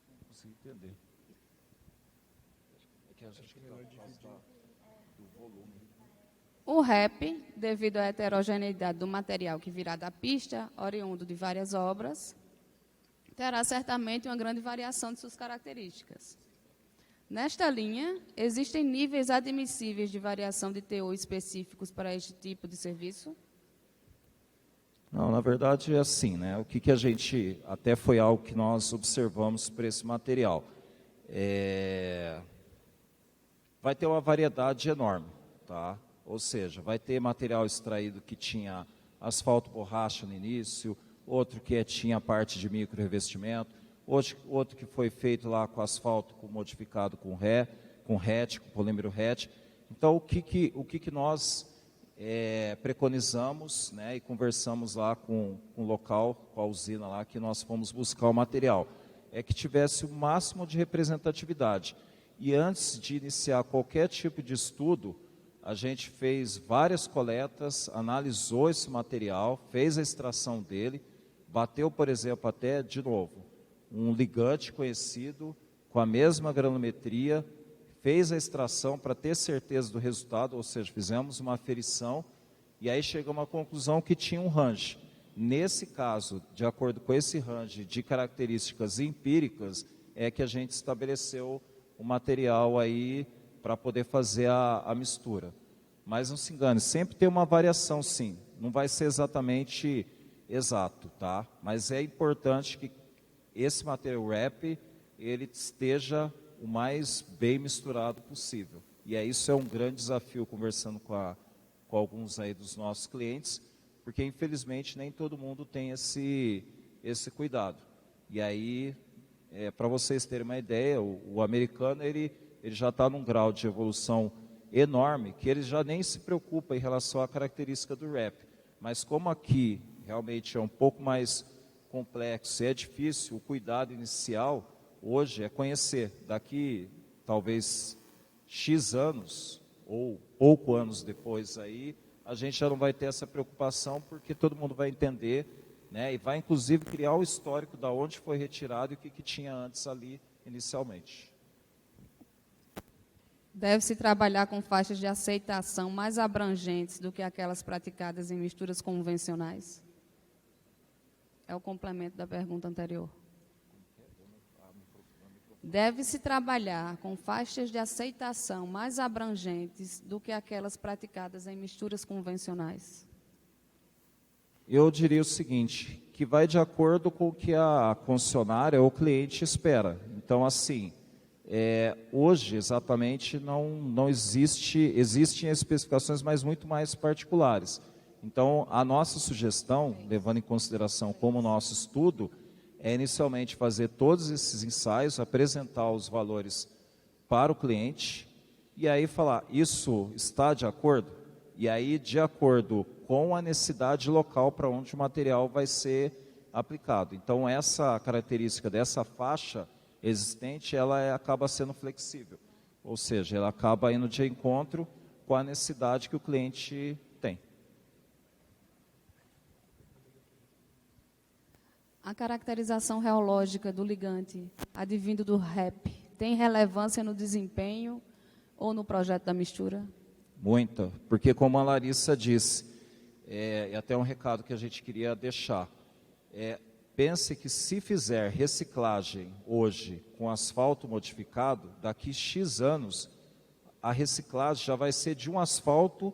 Não consigo entender. O REP, devido à heterogeneidade do material que virá da pista, oriundo de várias obras, terá certamente uma grande variação de suas características. Nesta linha, existem níveis admissíveis de variação de teor específicos para este tipo de serviço? Não, na verdade é assim, né? O que a gente, até foi algo que nós observamos para esse material. Vai ter uma variedade enorme, tá? Ou seja, vai ter material extraído que tinha asfalto borracha no início, outro que tinha a parte de micro revestimento, outro que foi feito lá com asfalto modificado com RET, com polímero RET. Então, o que nós preconizamos, né, e conversamos lá com o local, com a usina lá, que nós fomos buscar o material, é que tivesse o máximo de representatividade. E antes de iniciar qualquer tipo de estudo, a gente fez várias coletas, analisou esse material, fez a extração dele, bateu, por exemplo, até, de novo, um ligante conhecido, com a mesma granulometria, fez a extração para ter certeza do resultado, ou seja, fizemos uma aferição, e aí chegamos à conclusão que tinha um range. Nesse caso, de acordo com esse range de características empíricas, é que a gente estabeleceu o material aí para poder fazer a mistura. Mas não se engane, sempre tem uma variação sim, não vai ser exatamente exato, tá? Mas é importante que esse material REP, ele esteja o mais bem misturado possível. E isso é um grande desafio, conversando com alguns aí dos nossos clientes, porque infelizmente nem todo mundo tem esse cuidado. E aí, para vocês terem uma ideia, o americano, ele já está num grau de evolução enorme, que ele já nem se preocupa em relação à característica do REP. Mas como aqui realmente é um pouco mais complexo e é difícil, o cuidado inicial hoje é conhecer. Daqui talvez X anos, ou pouco anos depois aí, a gente já não vai ter essa preocupação, porque todo mundo vai entender, né, e vai inclusive criar o histórico da onde foi retirado e o que tinha antes ali inicialmente. Deve-se trabalhar com faixas de aceitação mais abrangentes do que aquelas praticadas em misturas convencionais? É o complemento da pergunta anterior. Deve-se trabalhar com faixas de aceitação mais abrangentes do que aquelas praticadas em misturas convencionais? Eu diria o seguinte, que vai de acordo com o que a concessionária ou o cliente espera. Então, assim, hoje exatamente não existe, existem especificações, mas muito mais particulares. Então, a nossa sugestão, levando em consideração como o nosso estudo, é inicialmente fazer todos esses ensaios, apresentar os valores para o cliente, e aí falar, isso está de acordo? E aí, de acordo com a necessidade local para onde o material vai ser aplicado. Então, essa característica dessa faixa existente, ela acaba sendo flexível. Ou seja, ela acaba indo de encontro com a necessidade que o cliente tem. A caracterização reológica do ligante advindo do REP tem relevância no desempenho ou no projeto da mistura? Muita, porque como a Larissa disse, e até um recado que a gente queria deixar, pense que se fizer reciclagem hoje com asfalto modificado, daqui X anos, a reciclagem já vai ser de um asfalto,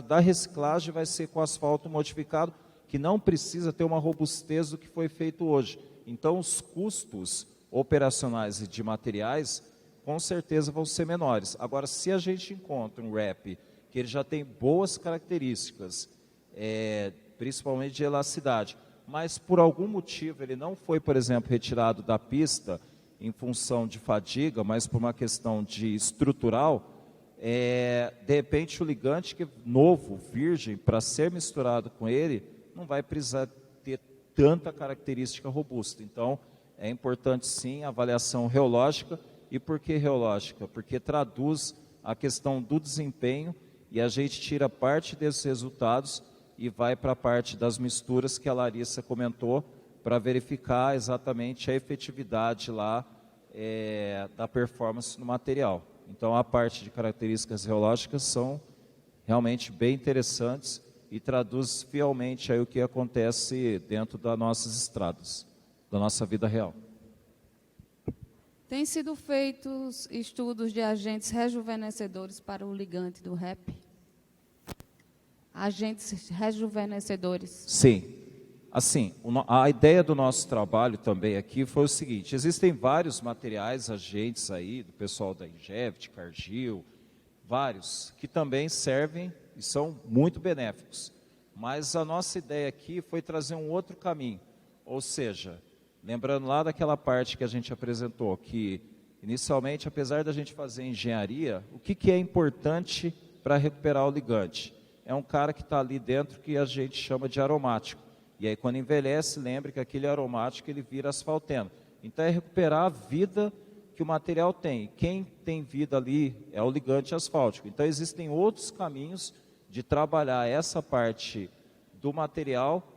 da reciclagem vai ser com asfalto modificado, que não precisa ter uma robustez do que foi feito hoje. Então, os custos operacionais e de materiais, com certeza vão ser menores. Agora, se a gente encontra um REP que ele já tem boas características, principalmente de elasticidade, mas por algum motivo ele não foi, por exemplo, retirado da pista em função de fadiga, mas por uma questão de estrutural, de repente o ligante que é novo, virgem, para ser misturado com ele, não vai precisar ter tanta característica robusta. Então, é importante sim a avaliação reológica. E por que reológica? Porque traduz a questão do desempenho e a gente tira parte desses resultados e vai para a parte das misturas que a Larissa comentou para verificar exatamente a efetividade lá da performance no material. Então, a parte de características reológicas são realmente bem interessantes e traduz fielmente aí o que acontece dentro das nossas estradas, da nossa vida real. Tem sido feitos estudos de agentes rejuvenescedores para o ligante do REP? Agentes rejuvenescedores. Sim. Assim, a ideia do nosso trabalho também aqui foi o seguinte, existem vários materiais, agentes aí, do pessoal da Ingevit, Cargill, vários, que também servem e são muito benéficos. Mas a nossa ideia aqui foi trazer um outro caminho, ou seja, lembrando lá daquela parte que a gente apresentou, que inicialmente, apesar da gente fazer engenharia, o que é importante para recuperar o ligante? É um cara que está ali dentro que a gente chama de aromático. E aí quando envelhece, lembre que aquele aromático ele vira asfalteno. Então é recuperar a vida que o material tem. Quem tem vida ali é o ligante asfáltico. Então existem outros caminhos de trabalhar essa parte do material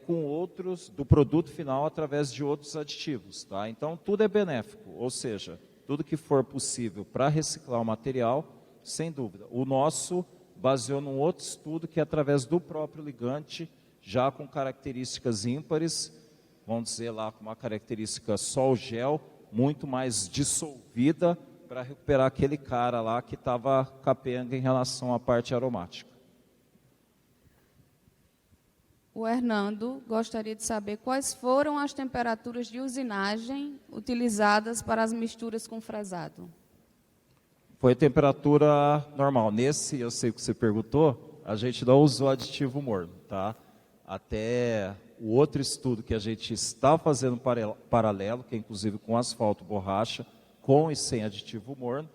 com outros, do produto final, através de outros aditivos. Tá? Então, tudo é benéfico, ou seja, tudo que for possível para reciclar o material, sem dúvida. O nosso baseou num outro estudo que é através do próprio ligante, já com características ímpares, vamos dizer lá, com uma característica sol-gel, muito mais dissolvida, para recuperar aquele cara lá que estava capenga em relação à parte aromática. O Hernando gostaria de saber quais foram as temperaturas de usinagem utilizadas para as misturas com fresado. Foi a temperatura normal. Nesse, eu sei que você perguntou, a gente não usou aditivo morno, tá? Até o outro estudo que a gente está fazendo paralelo, que é inclusive com asfalto borracha, com e sem aditivo morno,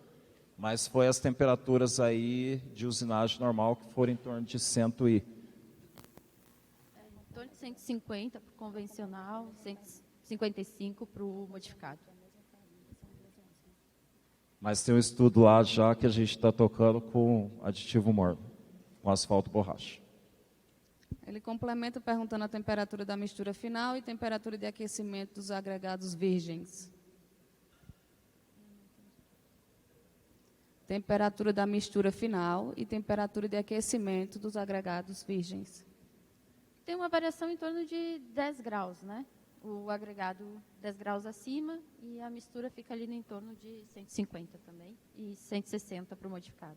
mas foi as temperaturas aí de usinagem normal, que foram em torno de 150 para o convencional, 155 para o modificado. Mas tem um estudo lá já que a gente está tocando com aditivo morno, com asfalto borracha. Ele complementa perguntando a temperatura da mistura final e temperatura de aquecimento dos agregados virgens. Temperatura da mistura final e temperatura de aquecimento dos agregados virgens. Tem uma variação em torno de 10 graus, né? O agregado 10 graus acima e a mistura fica ali em torno de 150 também e 160 para o modificado.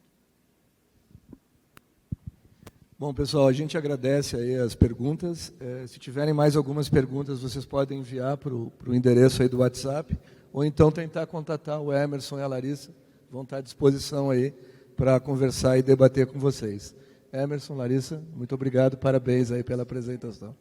Bom, pessoal, a gente agradece aí as perguntas. Se tiverem mais algumas perguntas, vocês podem enviar para o endereço aí do WhatsApp, ou então tentar contatar o Emerson e a Larissa, vão estar à disposição aí para conversar e debater com vocês. Emerson, Larissa, muito obrigado, parabéns aí pela apresentação.